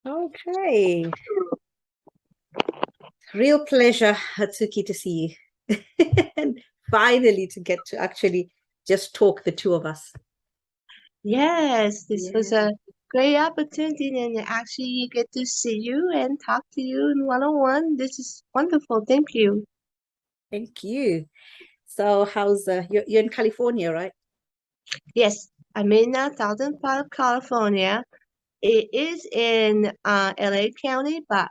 Okay. Real pleasure, Hatsuki, to see you. And finally to get to actually just talk, the two of us. Yes, this was Yeah. a great opportunity and actually you get to see you and talk to you in one-on-one. This is wonderful. Thank you. Thank you. So how's you're in California, right? Yes, I'm in Southern part of California. It is in LA County, but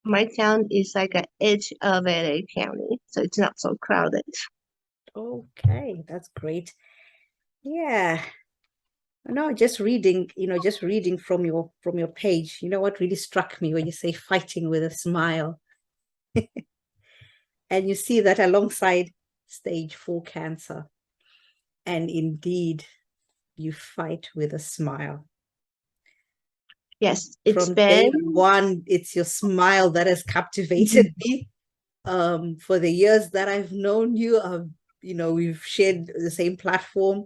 my town is like an edge of LA County, so it's not so crowded. Okay, that's great. Yeah. No, just reading from your page. You know what really struck me when you say fighting with a smile. And you see that alongside stage 4 cancer. And indeed, you fight with a smile. Yes, it's From day been one, it's your smile that has captivated me. For the years that I've known you, we've shared the same platform.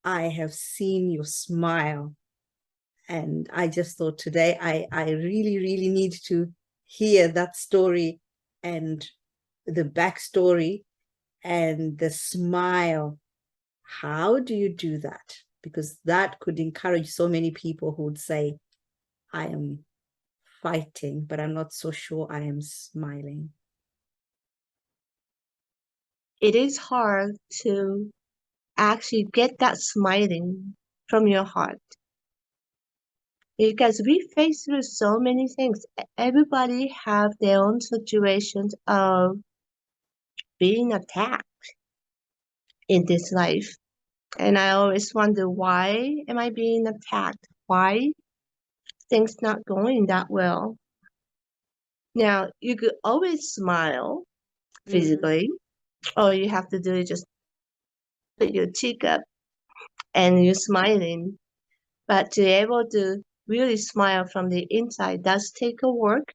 I have seen your smile. And I just thought today I really, really need to hear that story and the backstory and the smile. How do you do that? Because that could encourage so many people who would say, I am fighting, but I'm not so sure I am smiling. it is hard to actually get that smiling from your heart because we face through so many things. Everybody have their own situations of being attacked in this life. And I always wonder, why am I being attacked? Why things not going that well? Now, you could always smile Mm. physically. All you have to do is just put your cheek up and you're smiling. But to be able to really smile from the inside does take a work.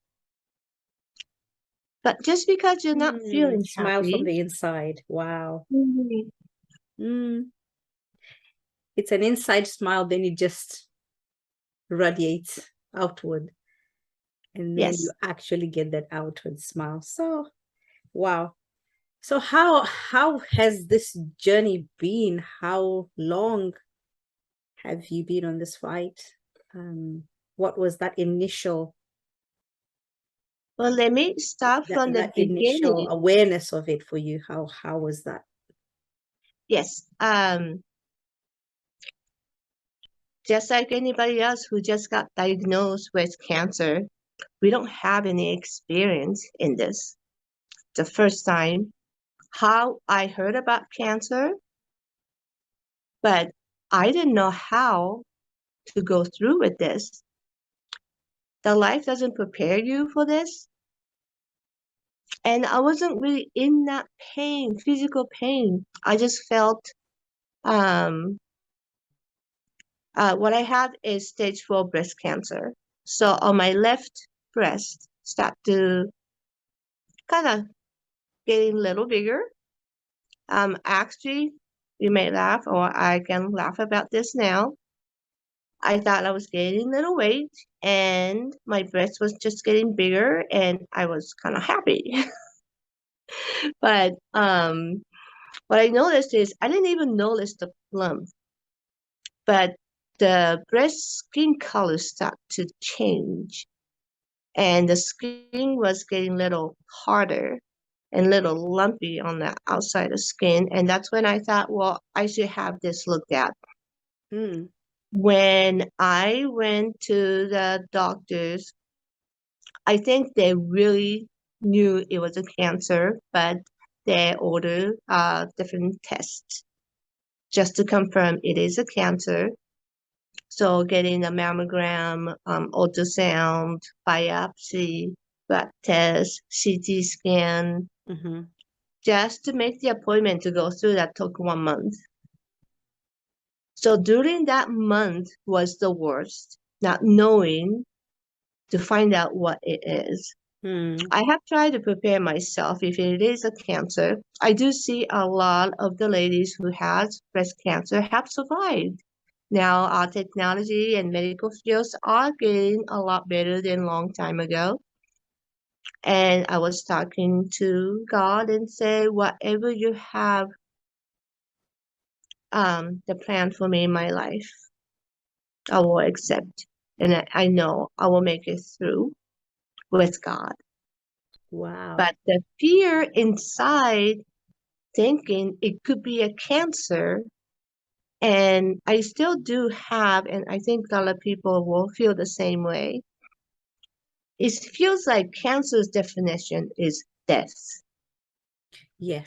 But just because you're not feeling Smile from happy, the inside. Wow. mhm, Mm. It's an inside smile, then it just radiates outward. And then you yes. actually get that outward smile. So, wow. So how has this journey been? How long have you been on this fight? What was that initial Well, let me start that, from the that initial beginning. awareness of it for you? How was that? Yes. Just like anybody else who just got diagnosed with cancer, we don't have any experience in this. The first time, how I heard about cancer, but I didn't know how to go through with this. The life doesn't prepare you for this. And I wasn't really in that pain, physical pain. I just felt um, what I had is stage 4 breast cancer. So on my left breast, start to kind of getting a little bigger. Actually, you may laugh, or I can laugh about this now. I thought I was gaining a little weight, and my breast was just getting bigger, and I was kind of happy. But what I noticed is I didn't even notice the lump, but the breast skin color started to change, and the skin was getting a little harder and a little lumpy on the outside of skin. And that's when I thought, well, I should have this looked at. Mm. When I went to the doctors, I think they really knew it was a cancer, but they ordered different tests just to confirm it is a cancer. So getting a mammogram, ultrasound, biopsy, blood test, CT scan, Mm-hmm. just to make the appointment to go through that took 1 month. So during that month was the worst, not knowing to find out what it is. Mm. I have tried to prepare myself if it is a cancer. I do see a lot of the ladies who has breast cancer have survived. Now our technology and medical fields are getting a lot better than a long time ago. And I was talking to God and say, whatever you have the plan for me in my life, I will accept. And I know I will make it through with God. Wow. But the fear inside thinking it could be a cancer, and I still do have, and I think a lot of people will feel the same way. It feels like cancer's definition is death. Yeah.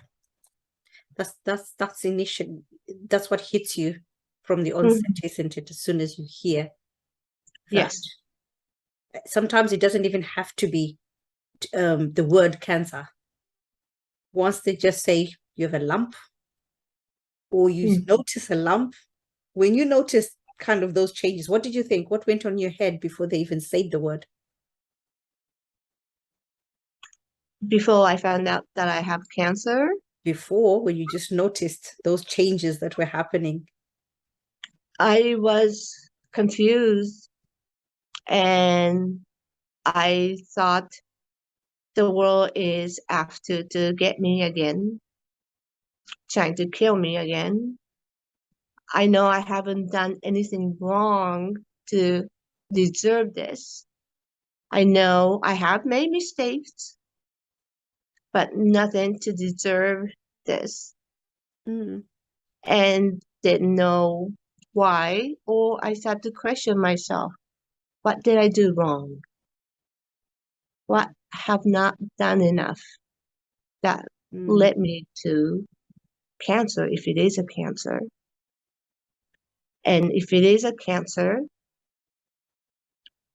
That's initial. That's what hits you from the Mhm. onset, isn't it? As soon as you hear that. Yes. Sometimes it doesn't even have to be the word cancer. Once they just say you have a lump, or you Mm. notice a lump, when you notice kind of those changes, what did you think? What went on your head before they even said the word? Before I found out that I have cancer, Before, when you just noticed those changes that were happening? I was confused and I thought the world is after to get me again, trying to kill me again. I know I haven't done anything wrong to deserve this. I know I have made mistakes, but nothing to deserve this. Mm. And didn't know why, or I started to question myself. What did I do wrong? What have not done enough that Mm. led me to cancer, if it is a cancer? And if it is a cancer,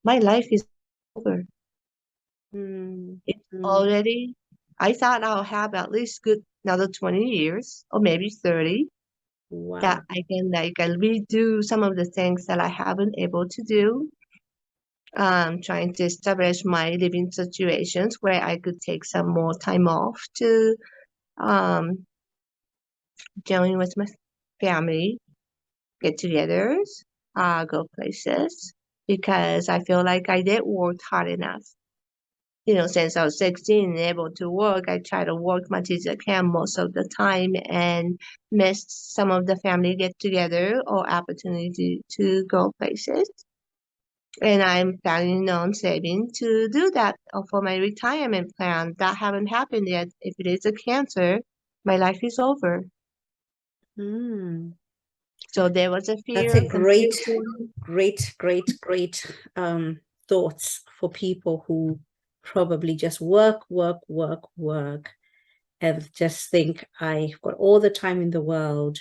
my life is over. Mm. It's Mm. already, I thought I'll have at least good another 20 years or maybe 30 Wow. that I can redo some of the things that I haven't able to do. Trying to establish my living situations where I could take some more time off to um, join with my family, get-togethers, go places, because I feel like I did work hard enough. You know, since I was 16 and able to work, I try to work much as I can most of the time and missed some of the family get-together or opportunity to go places. And I'm planning on saving to do that for my retirement plan. That haven't happened yet. If it is a cancer, my life is over. Mm. So there was a That's fear, a great, confusion. great thoughts for people who probably just work, and just think, I've got all the time in the world.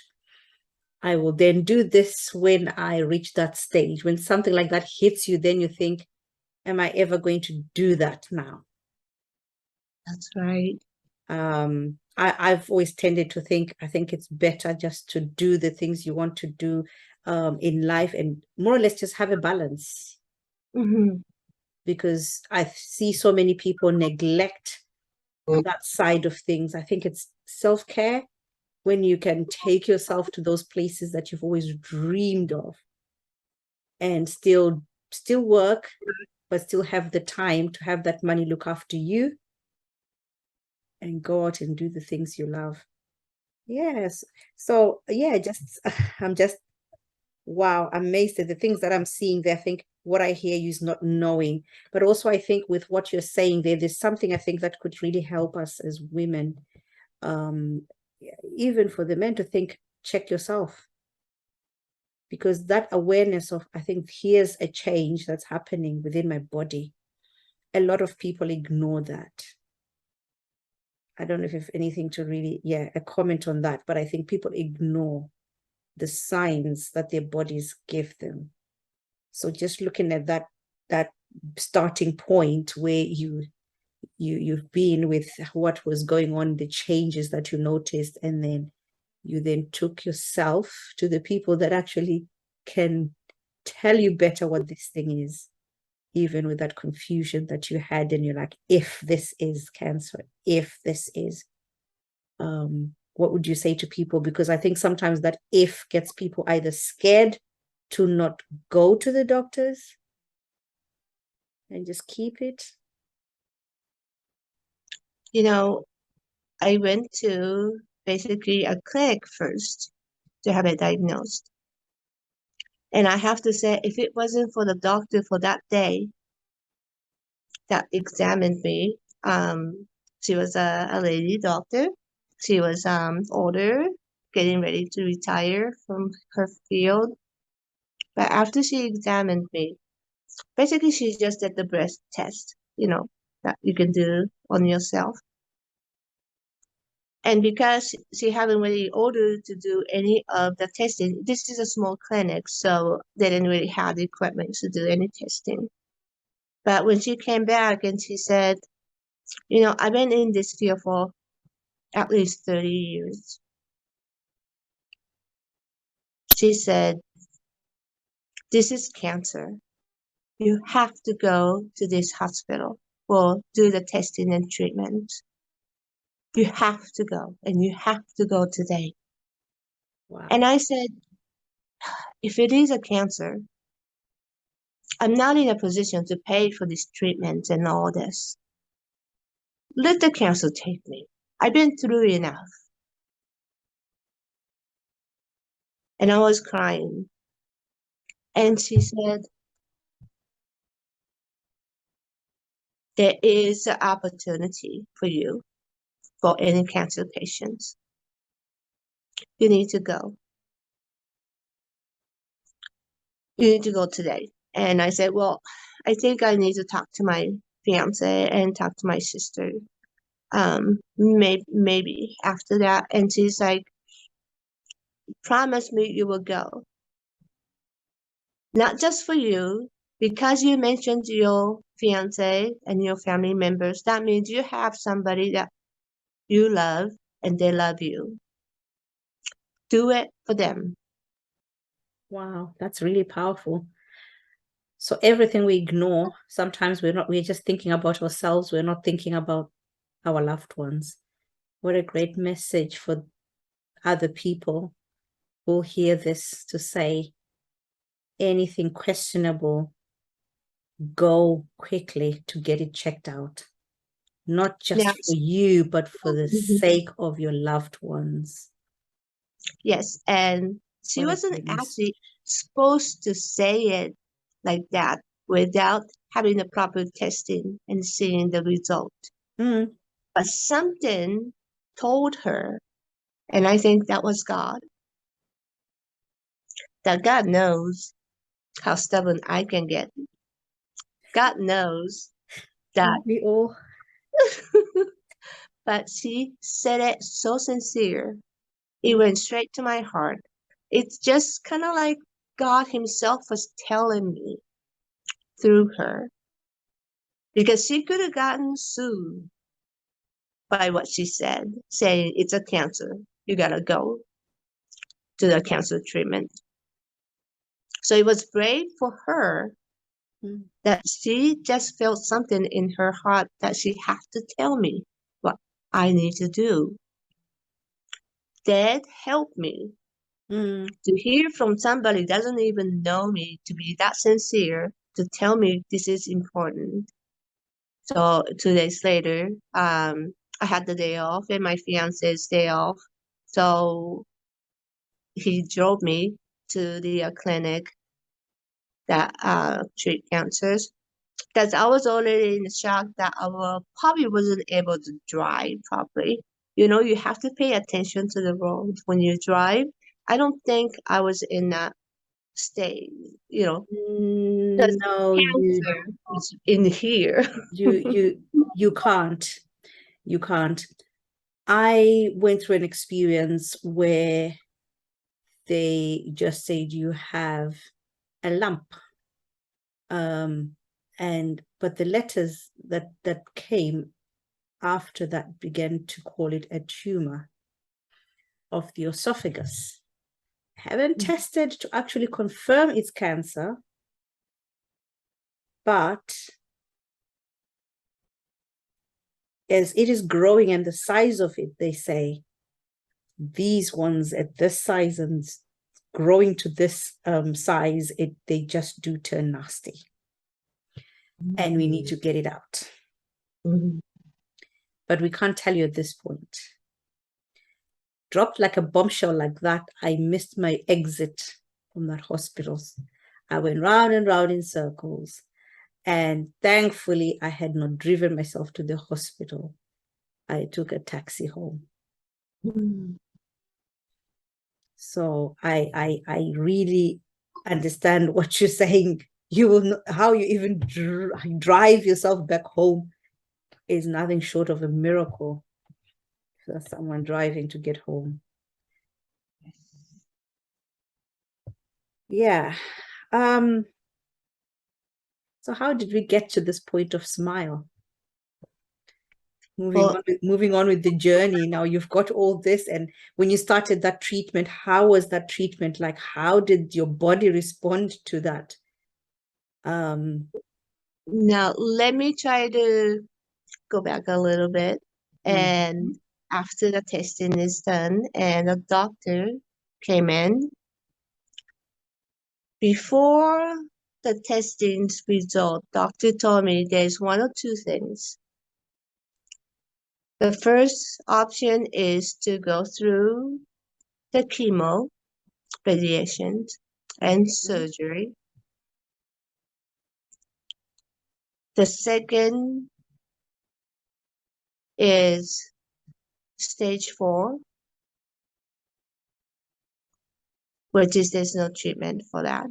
I will then do this when I reach that stage. When something like that hits you, then you think, am I ever going to do that now? That's right. I've always tended to think, I think it's better just to do the things you want to do in life, and more or less just have a balance, Hmm. because I see so many people neglect that side of things. I think it's self-care when you can take yourself to those places that you've always dreamed of, and still work, but still have the time to have that money look after you and go out and do the things you love. Yes. So yeah, just I'm just wow, amazed at the things that I'm seeing there. I think what I hear you is not knowing, but also I think with what you're saying there, there's something I think that could really help us as women, um, even for the men to think, check yourself, because that awareness of, I think here's a change that's happening within my body. A lot of people ignore that. I don't know if you have anything to really, yeah, a comment on that, but I think people ignore the signs that their bodies give them. So just looking at that starting point where you've been with what was going on, the changes that you noticed, and then you then took yourself to the people that actually can tell you better what this thing is, even with that confusion that you had, and you're like, if this is cancer, if this is, what would you say to people? Because I think sometimes that if gets people either scared to not go to the doctors and just keep it? You know, I went to basically a clinic first to have it diagnosed. And I have to say, if it wasn't for the doctor for that day that examined me, she was a lady doctor. She was older, getting ready to retire from her field. But after she examined me, basically she just did the breast test, that you can do on yourself. And because she haven't really ordered to do any of the testing, this is a small clinic, so they didn't really have the equipment to do any testing. But when she came back and she said, I've been in this field for at least 30 years. She said, this is cancer. You have to go to this hospital for do the testing and treatment. You have to go, and you have to go today. Wow. And I said, if it is a cancer, I'm not in a position to pay for this treatment and all this. Let the cancer take me. I've been through enough. And I was crying. And she said, there is an opportunity for you for any cancer patients. You need to go. You need to go today. And I said, well, I think I need to talk to my fiance and talk to my sister. Maybe after that. And she's like, promise me you will go. Not just for you, because you mentioned your fiance and your family members, that means you have somebody that you love and they love you. Do it for them. Wow, that's really powerful. So everything we ignore, sometimes we're just thinking about ourselves. We're not thinking about our loved ones. What a great message for other people who hear this, to say anything questionable, go quickly to get it checked out. Not just Now, for you, but for the sake of your loved ones. yes, and she What a wasn't great message. actually supposed to say it like that without having the proper testing and seeing the result. Mm. But something told her, and I think that was God, that God knows how stubborn I can get. God knows that. We all. But she said it so sincere. It went straight to my heart. It's just kind of like God Himself was telling me through her. Because she could have gotten sued by what she said, saying it's a cancer. You gotta go to the cancer treatment. So it was brave for her that she just felt something in her heart that she had to tell me what I need to do. That helped me to hear from somebody that doesn't even know me, to be that sincere, to tell me this is important. So 2 days later, I had the day off and my fiance's day off. So he drove me to the clinic that treat cancers. Because I was already in shock that I probably wasn't able to drive properly. You have to pay attention to the road when you drive. I don't think I was in that state, because No, cancer is in here. you can't. You can't. I went through an experience where they just said you have a lump. But the letters that came after that began to call it a tumor of the esophagus. Haven't tested to actually confirm it's cancer, but as it is growing and the size of it, they say these ones at this size and growing to this size, they just do turn nasty. And we need to get it out. Mhm. But we can't tell you at this point. Dropped like a bombshell like that, I missed my exit from that hospital. I went round and round in circles. And thankfully, I had not driven myself to the hospital. I took a taxi home. Mhm. So I really understand what you're saying. You will know how you even drive yourself back home is nothing short of a miracle for someone driving to get home. Yeah. So how did we get to this point of Smile? Well, Moving on with the journey. Now you've got all this, and when you started that treatment, how was that treatment like? How did your body respond to that? now let me try to go back a little bit. And after the testing is done and the doctor came in, before the testing's result, doctor told me there's one or two things. The first option is to go through the chemo, radiation, and surgery. The second is stage 4, which is there's no treatment for that.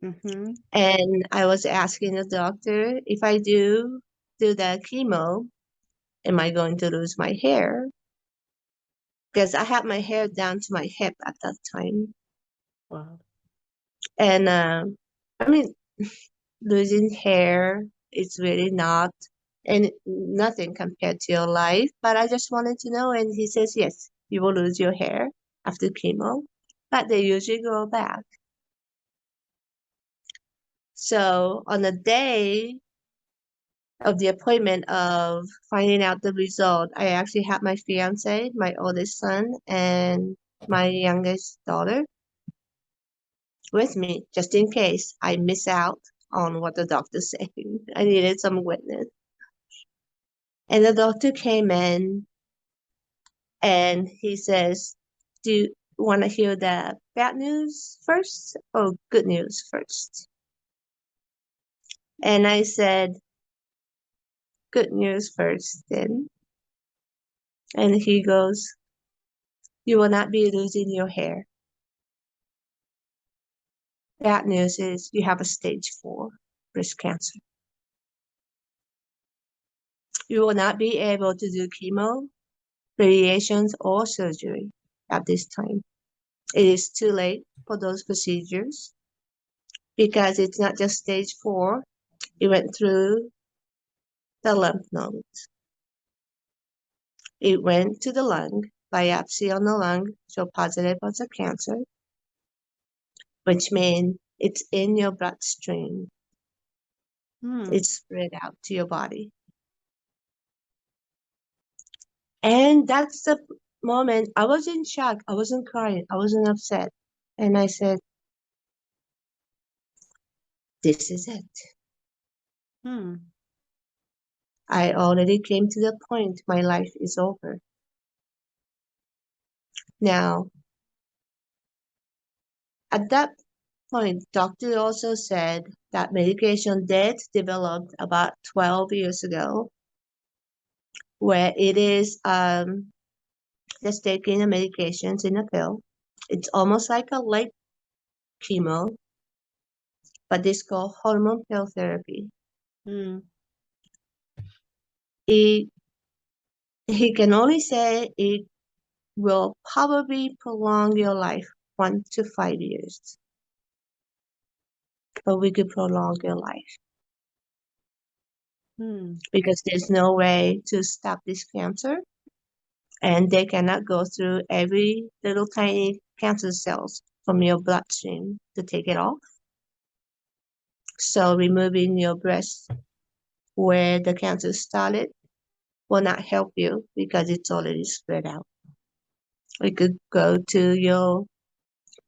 Mm-hmm. And I was asking the doctor, if I do the chemo, am I going to lose my hair? Because I had my hair down to my hip at that time. Wow. And I mean, losing hair is really not and nothing compared to your life. But I just wanted to know. And he says, yes, you will lose your hair after chemo, but they usually grow back. So on the day of the appointment of finding out the result, I actually had my fiance, my oldest son, and my youngest daughter with me, just in case I miss out on what the doctor's saying. I needed some witness. And the doctor came in and he says, do you want to hear the bad news first or good news first? And I said, good news first then. And he goes, you will not be losing your hair. Bad news is you have a stage 4 breast cancer. You will not be able to do chemo, radiations, or surgery at this time. It is too late for those procedures because it's not just stage 4. It went through the lymph nodes. It went to the lung. Biopsy on the lung showed positive as a cancer, which means it's in your bloodstream. It's spread out to your body. And that's the moment I was in shock. I wasn't crying. I wasn't upset. And I said, this is it. I already came to the point my life is over. Now, at that point, doctor also said that medication did developed about 12 years ago, where it is just taking the medications in a pill. It's almost like a light chemo, but it's called hormone pill therapy. He can only say it will probably prolong your life 1 to 5 years, but we could prolong your life because there's no way to stop this cancer, and they cannot go through every little tiny cancer cells from your bloodstream to take it off. So removing your breast where the cancer started will not help you because it's already spread out. We could go to your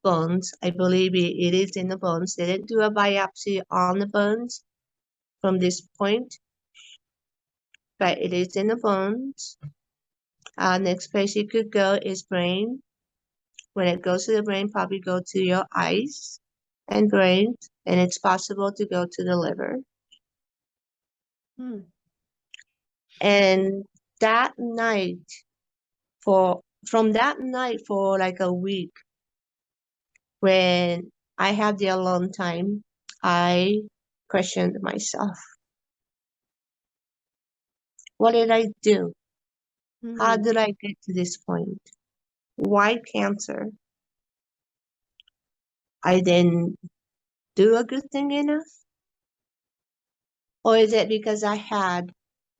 bones. I believe it is in the bones. They didn't do a biopsy on the bones from this point, but it is in the bones. Next place you could go is brain. When it goes to the brain, probably go to your eyes and brain, and it's possible to go to the liver. Hmm. And that night, from that night for like a week, when I had the alone time, I questioned myself. What did I do? How Hmm. did I get to this point? Why cancer? I didn't do a good thing enough? Or is it because I had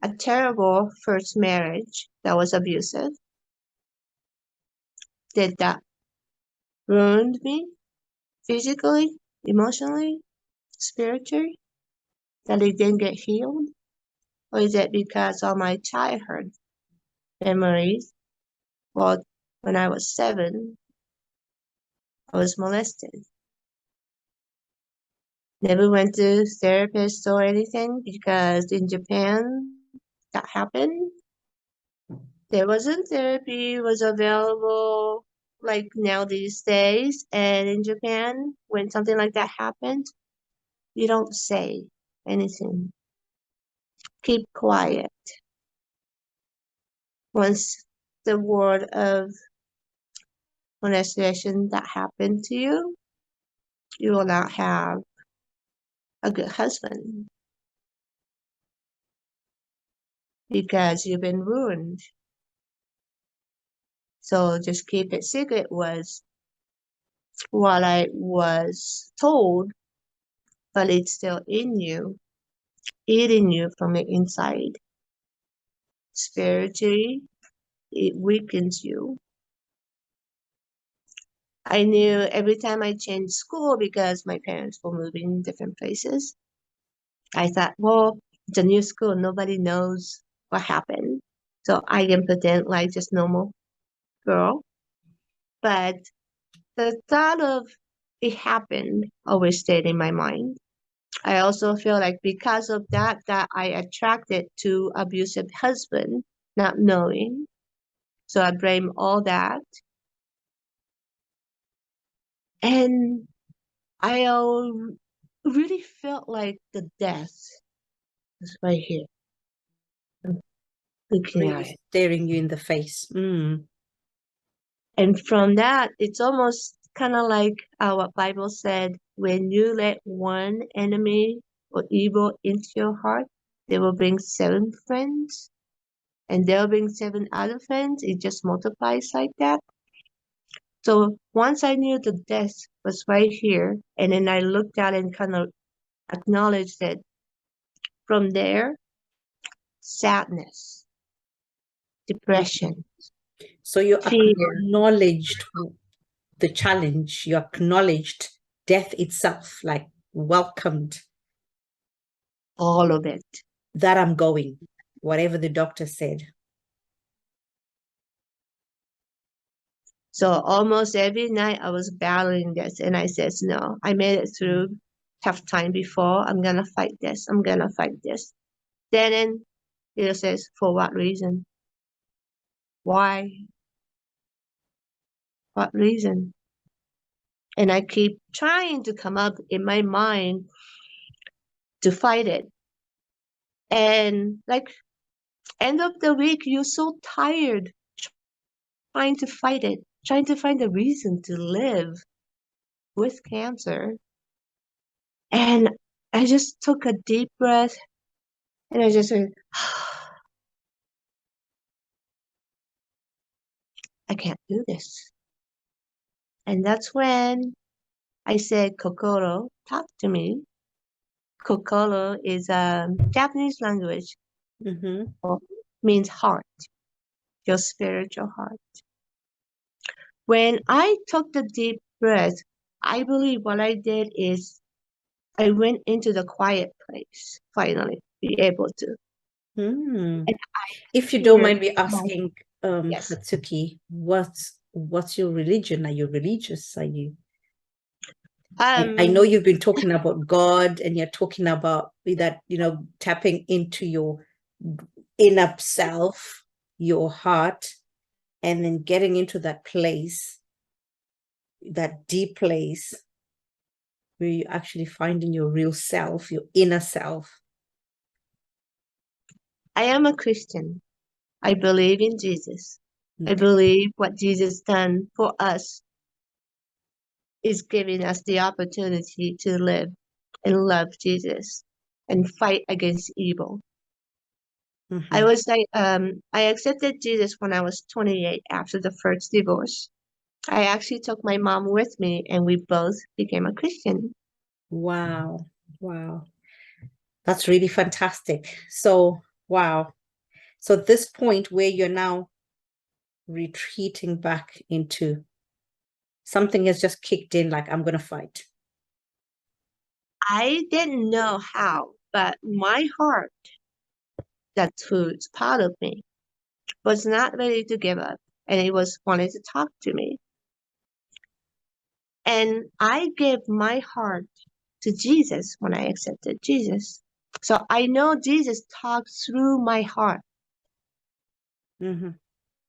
a terrible first marriage that was abusive? Did that ruin me physically, emotionally, spiritually? That it didn't get healed? Or is it because of my childhood memories? Well, when I was 7, I was molested. Never went to therapist or anything because in Japan that happened. There wasn't therapy was available like now these days. And in Japan, when something like that happened, you don't say anything. Keep quiet. Once the word of molestation that happened to you, you will not have a good husband because you've been ruined. So just keep it secret was what I was told, but it's still in you, eating you from the inside. Spiritually, it weakens you. I knew every time I changed school because my parents were moving different places, I thought, well, it's a new school, nobody knows what happened. So I can pretend like just normal girl. But the thought of it happened always stayed in my mind. I also feel like because of that, that I attracted to abusive husband, not knowing. So I blame all that. And I really felt like the death was right here. I'm looking at Really it. staring you in the face. Mm. And from that, it's almost kind of like what Bible said, when you let one enemy or evil into your heart, they will bring 7 friends and they'll bring 7 other friends. It just multiplies like that. So once I knew the death was right here, and then I looked at it and kind of acknowledged it, from there, sadness, depression, So you fear, acknowledged the challenge, you acknowledged death itself, like welcomed all of it. that I'm going, whatever the doctor said. So almost every night I was battling this, and I says, no, I made it through tough time before. I'm gonna fight this. I'm gonna fight this. Then it says, for what reason? Why? What reason? And I keep trying to come up in my mind to fight it. And like end of the week, you're so tired trying to fight it, trying to find a reason to live with cancer. And I just took a deep breath and I just went, I can't do this. And that's when I said, Kokoro, talk to me. Kokoro is a Japanese language, Mm-hmm. means heart, your spiritual heart. When I took the deep breath, I believe what I did is I went into the quiet place, finally, be able to. Mm. And If you don't hear mind me my, asking, yes, Hatsuki, what what's your religion? Are you religious? Are you I know Um, you've been talking about God and you're talking about that, tapping into your inner self, your heart, and then getting into that place, that deep place where you're actually finding your real self, your inner self. I am a Christian. I believe in Jesus. I Okay. believe what Jesus done for us is giving us the opportunity to live and love Jesus and fight against evil. I Mhm. was like, I accepted Jesus when I was 28 after the first divorce. I actually took my mom with me and we both became a Christian. Wow. Wow. That's really fantastic. So, wow. So, this point where you're now retreating back into something has just kicked in, like, I'm going to fight. I didn't know how, but my heart, that's who's part of me, was not ready to give up and it was wanting to talk to me. And I gave my heart to Jesus when I accepted Jesus. So I know Jesus talks through my heart Mm-hmm.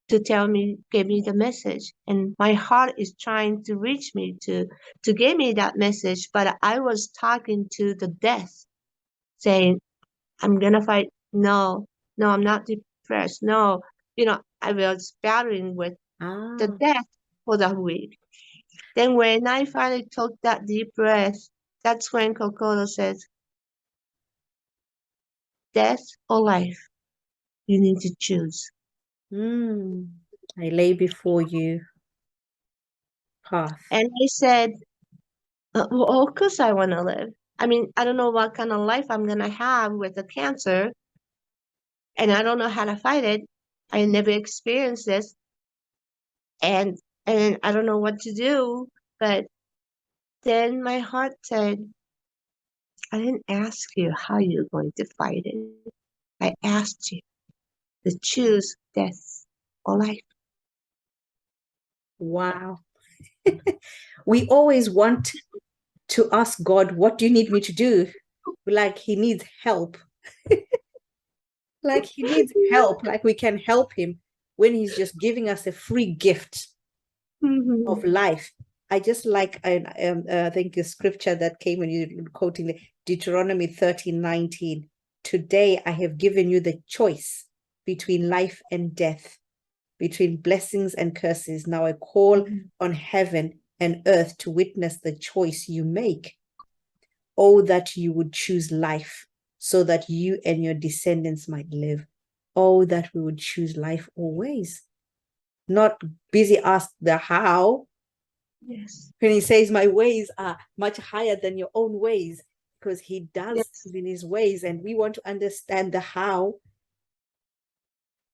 to tell me, give me the message. And my heart is trying to reach me to give me that message. But I was talking to the death, saying, I'm gonna fight. No, no, I'm not depressed. No, I was battling with the Ah. death for that week. Then when I finally took that deep breath, that's when Kokoro says, death or life, you need to choose. I lay before you path. And I said, well, of course I want to live. I mean, I don't know what kind of life I'm going to have with the cancer, and I don't know how to fight it. I never experienced this, and I don't know what to do. But then my heart said, I didn't ask you how you're going to fight it. I asked you to choose death or life. Wow. We always want to ask God, what do you need me to do? Like he needs help. Like he needs help. Like we can help him when he's just giving us a free gift of Mhm. life. I just like I think the scripture that came when you quoting the Deuteronomy 13:19. Today I have given you the choice between life and death, between blessings and curses. Now I call on heaven and earth to witness the choice you make. Oh, that you would choose life so that you and your descendants might live. Oh, that we would choose life always. Not busy ask the how. Yes. When he says, my ways are much higher than your own ways, because he does Yes. in his ways, and we want to understand the how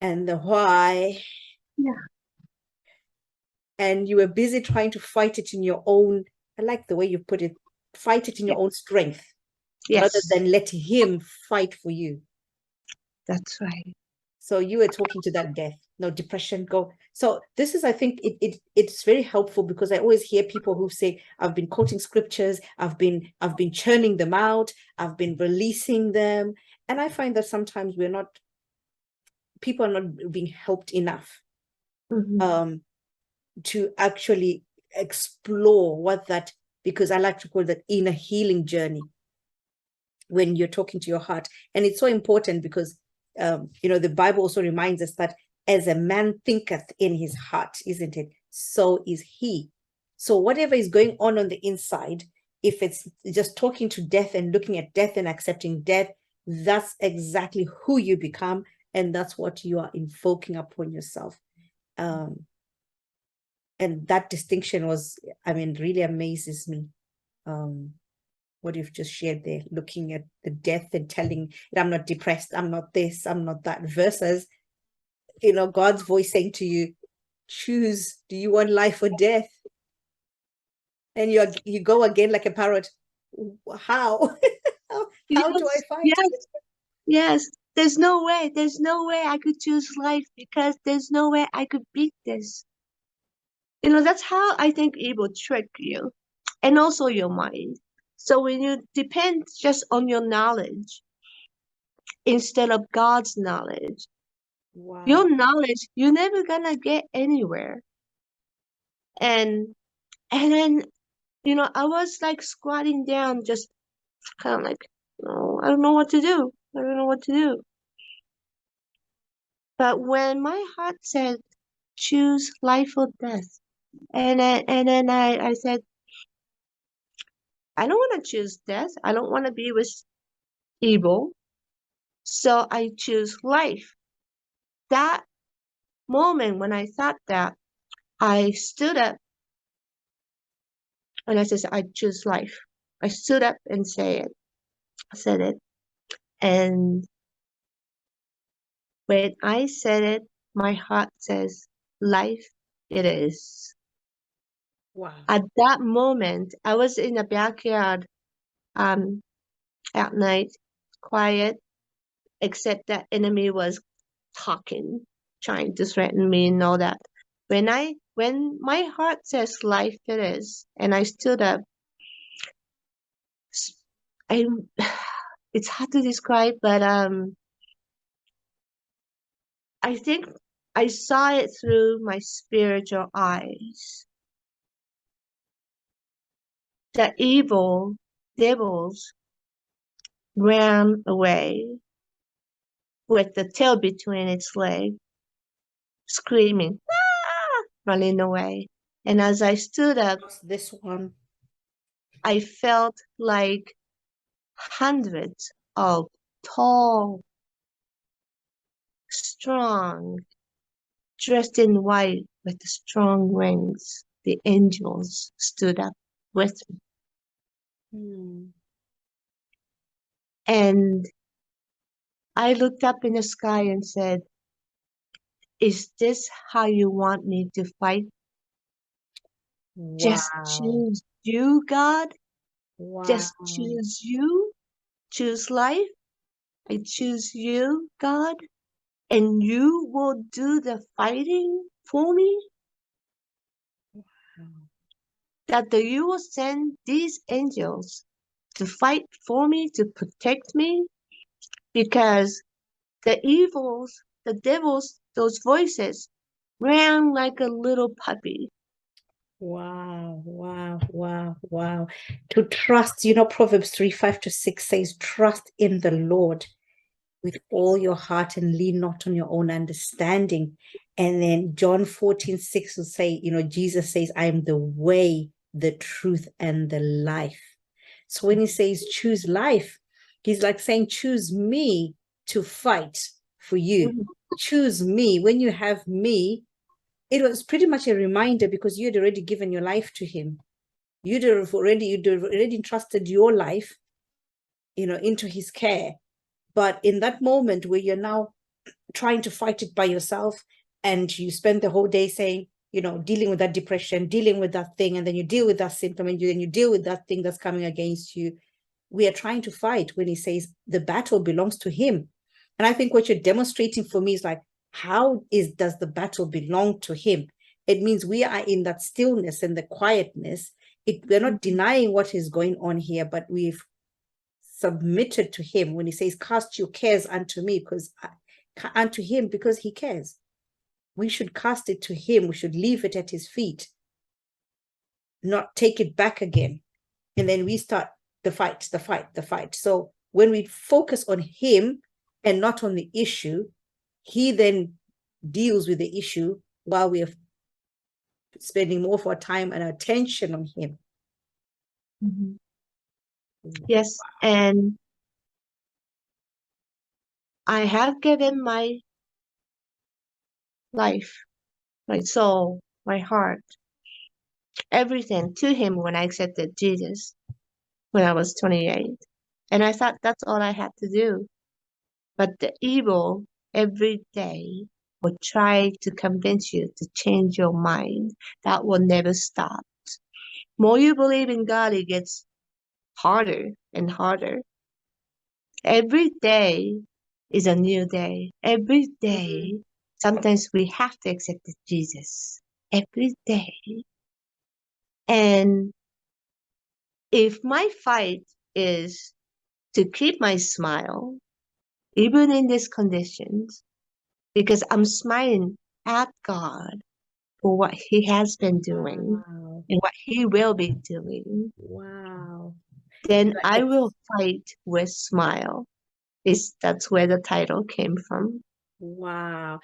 and the why. Yeah. And you were busy trying to fight it in your own, I like the way you put it, fight it in your own strength rather Yes. than let him fight for you. That's right. So you were talking to that death, no depression, go. So this is, I think it's very helpful because I always hear people who say, I've been quoting scriptures, I've been churning them out, I've been releasing them. And I find that sometimes people are not being helped enough Mhm. to actually explore what that, because I like to call that inner healing journey when you're talking to your heart. And it's so important because, the Bible also reminds us that as a man thinketh in his heart, isn't it? So is he. So whatever is going on the inside, if it's just talking to death and looking at death and accepting death, that's exactly who you become. And that's what you are invoking upon yourself. And that distinction was, really amazes me. What you've just shared there, looking at the death and telling it, I'm not depressed, I'm not this, I'm not that, versus, God's voice saying to you, choose, do you want life or death? And you go again like a parrot. How? How do I Yes. fight Yes. it? Yes. There's no way. There's no way I could choose life because there's no way I could beat this. That's how I think evil trick you and also your mind. So when you depend just on your knowledge instead of God's knowledge, Wow. your knowledge, you're never gonna get anywhere. And and then, I was like squatting down, just kind of like, no, I don't know what to do. I don't know what to do. But when my heart said, choose life or death, and then I said, I don't want to choose death. I don't want to be with evil. So I choose life. That moment when I thought that, I stood up and I said, I choose life. I stood up and said it. And when I said it, my heart says, life it is. Wow. At that moment, I was in the backyard um, at night, quiet, except that enemy was talking, trying to threaten me and all that. When my heart says life it is, and I stood up, I it's hard to describe, but I think I saw it through my spiritual eyes. The evil devils ran away with the tail between its legs, screaming, ah! Running away. And as I stood up, What's this one? I felt like hundreds of tall, strong, dressed in white with strong wings. The angels stood up with me. Hmm. And I looked up in the sky and said, is this how you want me to fight? Just Wow. choose you, God? Wow. Just choose you? Choose life? I choose you, God? And you will do the fighting for me? That you will send these angels to fight for me, to protect me? Because the evils, the devils, those voices ran like a little puppy. Wow, wow, wow, wow. To trust, Proverbs 3, 5-6 says, trust in the Lord with all your heart and lean not on your own understanding. And then John 14:6 will say, Jesus says, I am the way, the truth, and the life. So when he says choose life, he's like saying, choose me to fight for you. Mhm. Choose me. When you have me, it was pretty much a reminder because you'd already given your life to him. You'd already entrusted your life, into his care. But in that moment where you're now trying to fight it by yourself and you spend the whole day saying, dealing with that depression, dealing with that thing, and then you deal with that symptom, and then you deal with that thing that's coming against you. We are trying to fight when he says the battle belongs to him. And I think what you're demonstrating for me is like, does the battle belong to him? It means we are in that stillness and the quietness. We're not denying what is going on here, but we've submitted to him when he says, cast your cares unto me, unto him, because he cares. We should cast it to him. We should leave it at his feet, not take it back again. And then we start the fight, the fight, the fight. So when we focus on him and not on the issue, he then deals with the issue while we are spending more of our time and attention on him. Mhm. Yes, and I have given my life, my soul, my heart, everything to him when I accepted Jesus when I was 28. And I thought that's all I had to do. But the evil every day will try to convince you to change your mind. That will never stop. More you believe in God, it gets harder and harder. Every day is a new day. Every day, sometimes we have to accept Jesus. every day. And if my fight is to keep my smile, even in these conditions, because I'm smiling at God for what He has been doing Wow. and what He will be doing, Wow. then Yeah, I will fight with smile. That's where the title came from. wow.